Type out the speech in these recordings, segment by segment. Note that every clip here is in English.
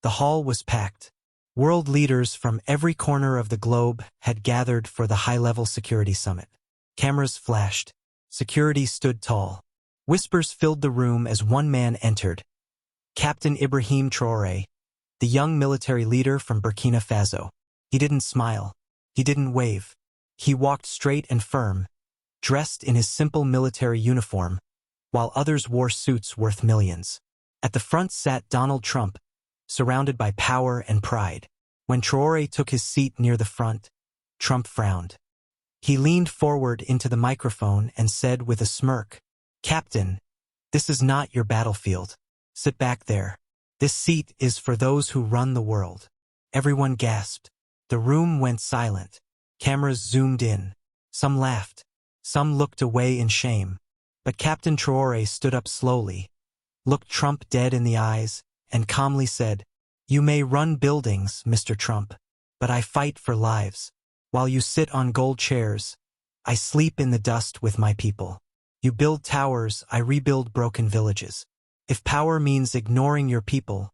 The hall was packed. World leaders from every corner of the globe had gathered for the high-level security summit. Cameras flashed. Security stood tall. Whispers filled the room as one man entered. Captain Ibrahim Traoré, the young military leader from Burkina Faso. He didn't smile. He didn't wave. He walked straight and firm, dressed in his simple military uniform, while others wore suits worth millions. At the front sat Donald Trump, surrounded by power and pride. When Traoré took his seat near the front, Trump frowned. He leaned forward into the microphone and said with a smirk, "Captain, this is not your battlefield. Sit back there. This seat is for those who run the world." Everyone gasped. The room went silent. Cameras zoomed in. Some laughed. Some looked away in shame. But Captain Traoré stood up slowly, looked Trump dead in the eyes, and calmly said, "You may run buildings, Mr. Trump, but I fight for lives. While you sit on gold chairs, I sleep in the dust with my people. You build towers, I rebuild broken villages. If power means ignoring your people,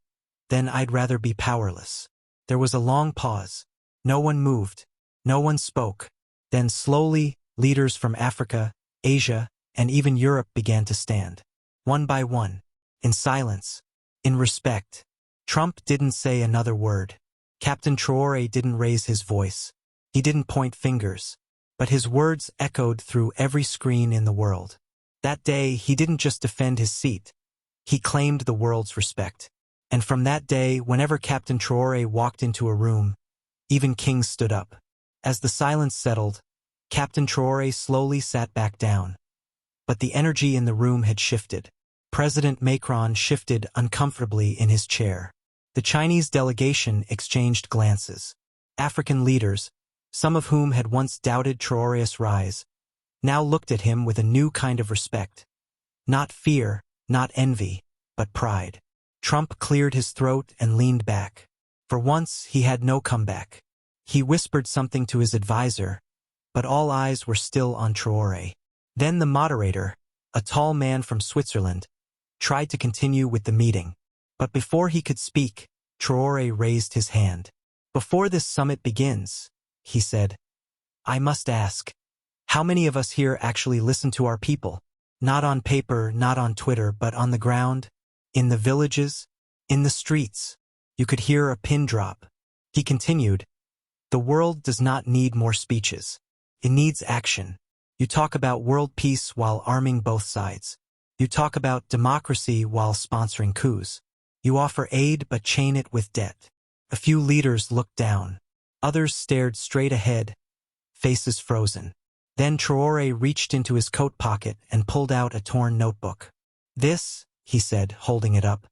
then I'd rather be powerless." There was a long pause. No one moved. No one spoke. Then slowly, leaders from Africa, Asia, and even Europe began to stand. One by one, in silence, in respect. Trump didn't say another word. Captain Traoré didn't raise his voice. He didn't point fingers. But his words echoed through every screen in the world. That day, he didn't just defend his seat. He claimed the world's respect. And from that day, whenever Captain Traoré walked into a room, even kings stood up. As the silence settled, Captain Traoré slowly sat back down. But the energy in the room had shifted. President Macron shifted uncomfortably in his chair. The Chinese delegation exchanged glances. African leaders, some of whom had once doubted Traoré's rise, now looked at him with a new kind of respect. Not fear, not envy, but pride. Trump cleared his throat and leaned back. For once, he had no comeback. He whispered something to his advisor, but all eyes were still on Traoré. Then the moderator, a tall man from Switzerland, tried to continue with the meeting. But before he could speak, Traoré raised his hand. "Before this summit begins," he said, "I must ask, how many of us here actually listen to our people? Not on paper, not on Twitter, but on the ground, in the villages, in the streets." You could hear a pin drop. He continued, "The world does not need more speeches. It needs action. You talk about world peace while arming both sides. You talk about democracy while sponsoring coups. You offer aid but chain it with debt." A few leaders looked down. Others stared straight ahead, faces frozen. Then Traoré reached into his coat pocket and pulled out a torn notebook. "This," he said, holding it up,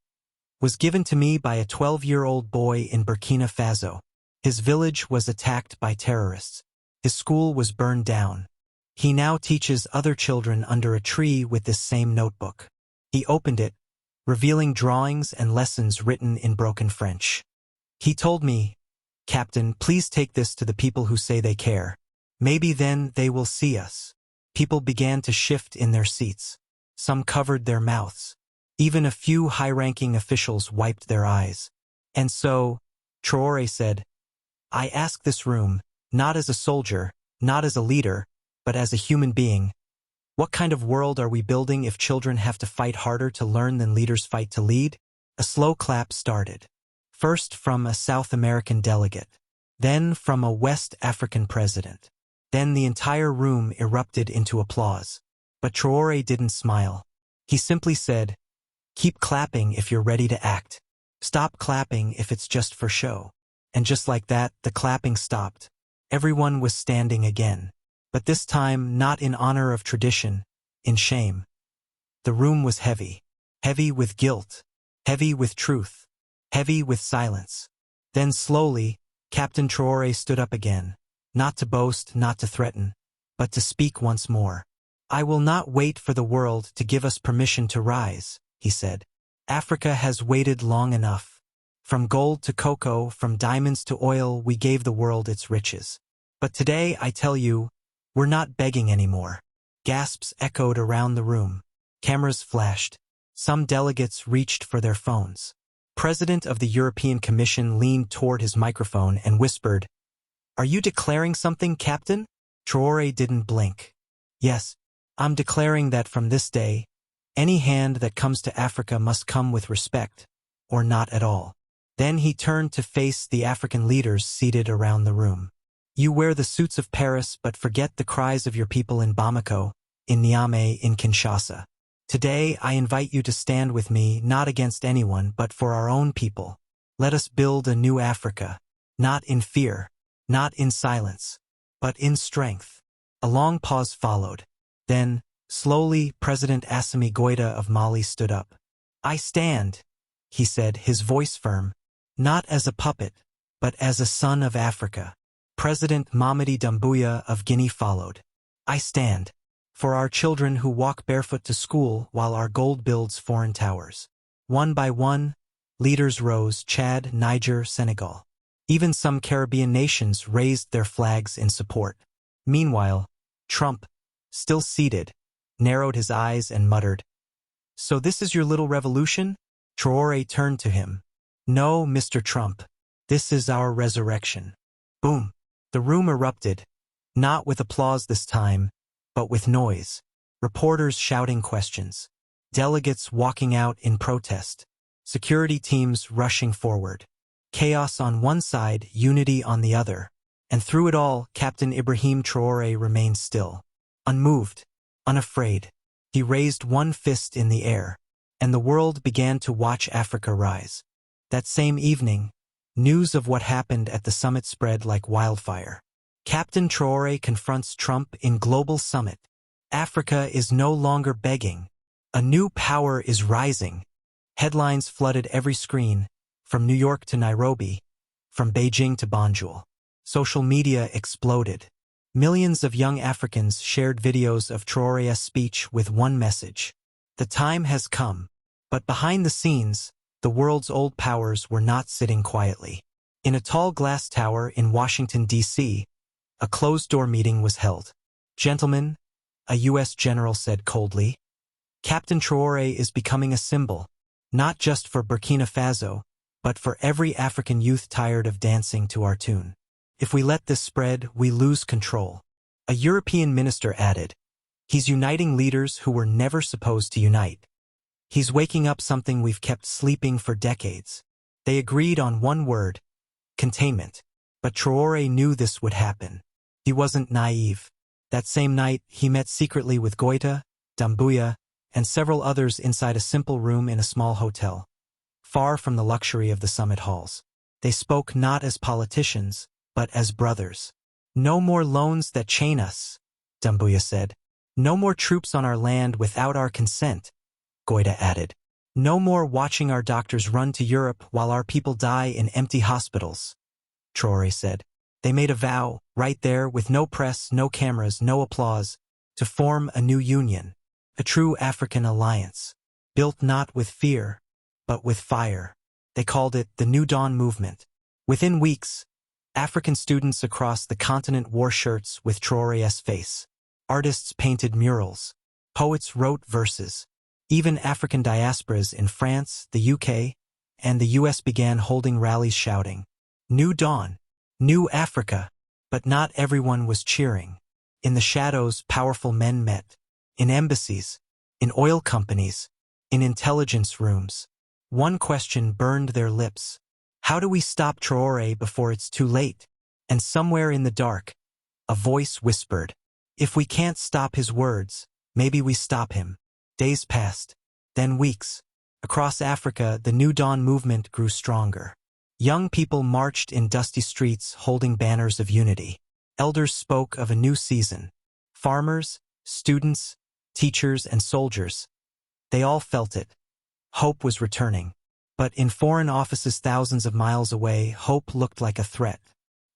"was given to me by a 12-year-old boy in Burkina Faso. His village was attacked by terrorists. His school was burned down. He now teaches other children under a tree with this same notebook." He opened it, revealing drawings and lessons written in broken French. "He told me, 'Captain, please take this to the people who say they care. Maybe then they will see us.'" People began to shift in their seats. Some covered their mouths. Even a few high-ranking officials wiped their eyes. "And so," Traoré said, "I ask this room, not as a soldier, not as a leader, but as a human being, what kind of world are we building if children have to fight harder to learn than leaders fight to lead?" A slow clap started. First from a South American delegate, then from a West African president. Then the entire room erupted into applause. But Traoré didn't smile. He simply said, "Keep clapping if you're ready to act. Stop clapping if it's just for show." And just like that, the clapping stopped. Everyone was standing again. But this time, not in honor of tradition, in shame. The room was heavy. Heavy with guilt. Heavy with truth. Heavy with silence. Then slowly, Captain Traoré stood up again. Not to boast, not to threaten, but to speak once more. "I will not wait for the world to give us permission to rise," he said. "Africa has waited long enough. From gold to cocoa, from diamonds to oil, we gave the world its riches. But today, I tell you, we're not begging anymore." Gasps echoed around the room. Cameras flashed. Some delegates reached for their phones. President of the European Commission leaned toward his microphone and whispered, "Are you declaring something, Captain?" Traoré didn't blink. "Yes, I'm declaring that from this day, any hand that comes to Africa must come with respect, or not at all." Then he turned to face the African leaders seated around the room. "You wear the suits of Paris but forget the cries of your people in Bamako, in Niamey, in Kinshasa. Today I invite you to stand with me not against anyone but for our own people. Let us build a new Africa, not in fear, not in silence, but in strength." A long pause followed. Then, slowly, President Assimi Goïta of Mali stood up. "I stand," he said, his voice firm, "not as a puppet, but as a son of Africa." President Mamadi Doumbouya of Guinea followed. "I stand for our children who walk barefoot to school while our gold builds foreign towers." One by one, leaders rose: Chad, Niger, Senegal. Even some Caribbean nations raised their flags in support. Meanwhile, Trump, still seated, narrowed his eyes and muttered, "So this is your little revolution?" Traoré turned to him. "No, Mr. Trump. This is our resurrection." Boom! The room erupted, not with applause this time, but with noise. Reporters shouting questions. Delegates walking out in protest. Security teams rushing forward. Chaos on one side, unity on the other. And through it all, Captain Ibrahim Traoré remained still. Unmoved, unafraid. He raised one fist in the air, and the world began to watch Africa rise. That same evening, news of what happened at the summit spread like wildfire. Captain Traoré confronts Trump in global summit. Africa is no longer begging. A new power is rising. Headlines flooded every screen, from New York to Nairobi, from Beijing to Banjul. Social media exploded. Millions of young Africans shared videos of Traoré's speech with one message: the time has come. But behind the scenes, the world's old powers were not sitting quietly. In a tall glass tower in Washington, D.C., a closed-door meeting was held. "Gentlemen," a U.S. general said coldly, "Captain Traoré is becoming a symbol, not just for Burkina Faso, but for every African youth tired of dancing to our tune. If we let this spread, we lose control." A European minister added, "He's uniting leaders who were never supposed to unite. He's waking up something we've kept sleeping for decades." They agreed on one word: containment. But Traoré knew this would happen. He wasn't naive. That same night, he met secretly with Goïta, Doumbouya, and several others inside a simple room in a small hotel, far from the luxury of the summit halls. They spoke not as politicians, but as brothers. "No more loans that chain us," Doumbouya said. "No more troops on our land without our consent," Goïta added. "No more watching our doctors run to Europe while our people die in empty hospitals," Traoré said. They made a vow, right there, with no press, no cameras, no applause, to form a new union, a true African alliance, built not with fear, but with fire. They called it the New Dawn Movement. Within weeks, African students across the continent wore shirts with Traoré's face. Artists painted murals. Poets wrote verses. Even African diasporas in France, the UK, and the US began holding rallies shouting, "New Dawn! New Africa!" But not everyone was cheering. In the shadows, powerful men met. In embassies, in oil companies, in intelligence rooms. One question burned their lips: how do we stop Traoré before it's too late? And somewhere in the dark, a voice whispered, "If we can't stop his words, maybe we stop him." Days passed, then weeks. Across Africa, the New Dawn movement grew stronger. Young people marched in dusty streets holding banners of unity. Elders spoke of a new season. Farmers, students, teachers, and soldiers, they all felt it. Hope was returning. But in foreign offices thousands of miles away, hope looked like a threat.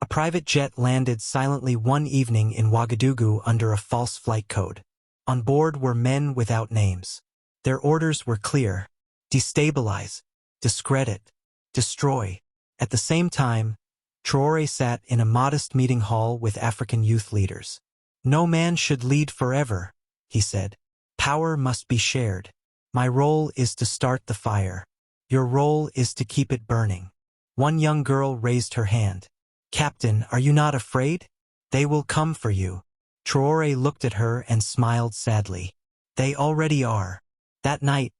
A private jet landed silently one evening in Ouagadougou under a false flight code. On board were men without names. Their orders were clear: destabilize, discredit, destroy. At the same time, Traoré sat in a modest meeting hall with African youth leaders. "No man should lead forever," he said. "Power must be shared. My role is to start the fire." Your role is to keep it burning. One young girl raised her hand. Captain, are you not afraid? They will come for you. Traoré looked at her and smiled sadly. They already are. That night,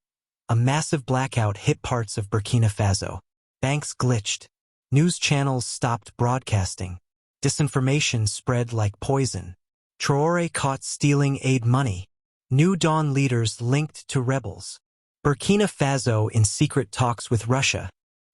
a massive blackout hit parts of Burkina Faso. Banks glitched. News channels stopped broadcasting. Disinformation spread like poison. Traoré caught stealing aid money. New Dawn leaders linked to rebels. Burkina Faso in secret talks with Russia.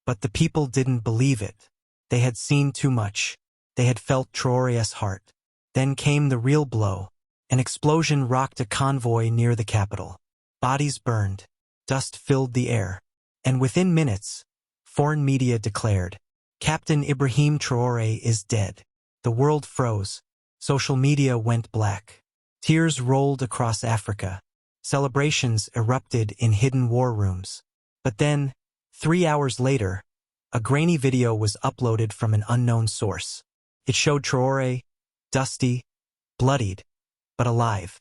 But the people didn't believe it. They had seen too much. They had felt Traoré's heart. Then came the real blow. An explosion rocked a convoy near the capital. Bodies burned. Dust filled the air. And within minutes, foreign media declared, Captain Ibrahim Traoré is dead. The world froze. Social media went black. Tears rolled across Africa. Celebrations erupted in hidden war rooms. But then, 3 hours later, a grainy video was uploaded from an unknown source. It showed Traoré, dusty, bloodied, but alive.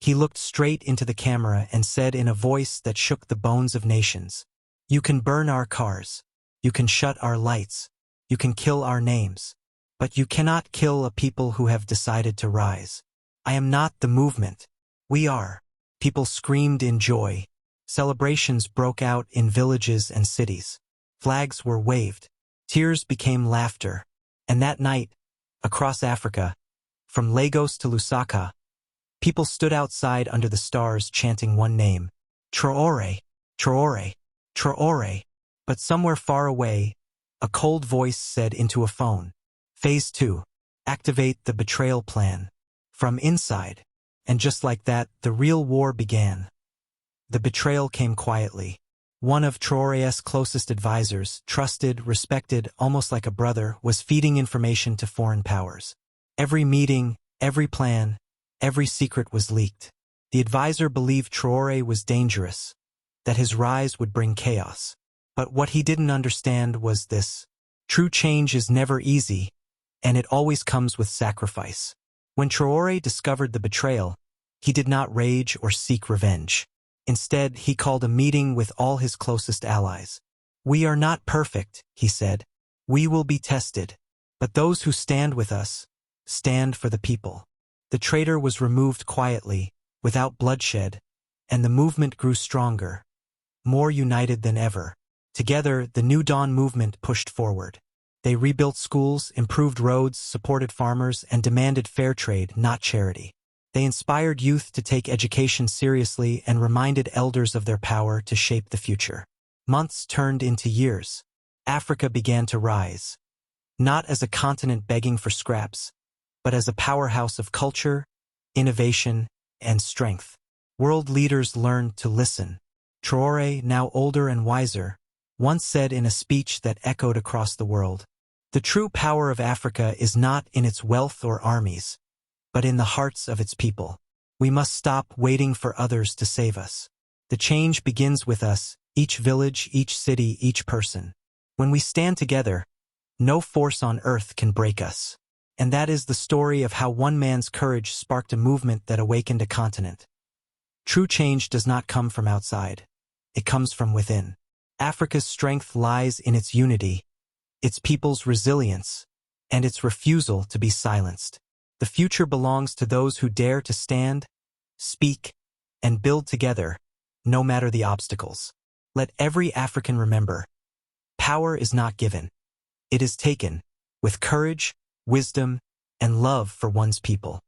He looked straight into the camera and said in a voice that shook the bones of nations, "You can burn our cars. You can shut our lights. You can kill our names. But you cannot kill a people who have decided to rise. I am not the movement. We are." People screamed in joy. Celebrations broke out in villages and cities. Flags were waved. Tears became laughter. And that night, across Africa, from Lagos to Lusaka, people stood outside under the stars chanting one name, Traoré, Traoré, Traoré. But somewhere far away, a cold voice said into a phone, Phase 2, activate the betrayal plan. From inside. And just like that, the real war began. The betrayal came quietly. One of Traoré's closest advisors, trusted, respected, almost like a brother, was feeding information to foreign powers. Every meeting, every plan, every secret was leaked. The advisor believed Traoré was dangerous, that his rise would bring chaos. But what he didn't understand was this. True change is never easy, and it always comes with sacrifice. When Traoré discovered the betrayal, he did not rage or seek revenge. Instead, he called a meeting with all his closest allies. "We are not perfect," he said. "We will be tested. But those who stand with us, stand for the people." The traitor was removed quietly, without bloodshed, and the movement grew stronger, more united than ever. Together, the New Dawn movement pushed forward. They rebuilt schools, improved roads, supported farmers, and demanded fair trade, not charity. They inspired youth to take education seriously and reminded elders of their power to shape the future. Months turned into years. Africa began to rise. Not as a continent begging for scraps, but as a powerhouse of culture, innovation, and strength. World leaders learned to listen. Traoré, now older and wiser, once said in a speech that echoed across the world, "The true power of Africa is not in its wealth or armies, but in the hearts of its people. We must stop waiting for others to save us. The change begins with us, each village, each city, each person. When we stand together, no force on earth can break us." And that is the story of how one man's courage sparked a movement that awakened a continent. True change does not come from outside. It comes from within. Africa's strength lies in its unity, its people's resilience, and its refusal to be silenced. The future belongs to those who dare to stand, speak, and build together, no matter the obstacles. Let every African remember, power is not given. It is taken, with courage, wisdom, and love for one's people.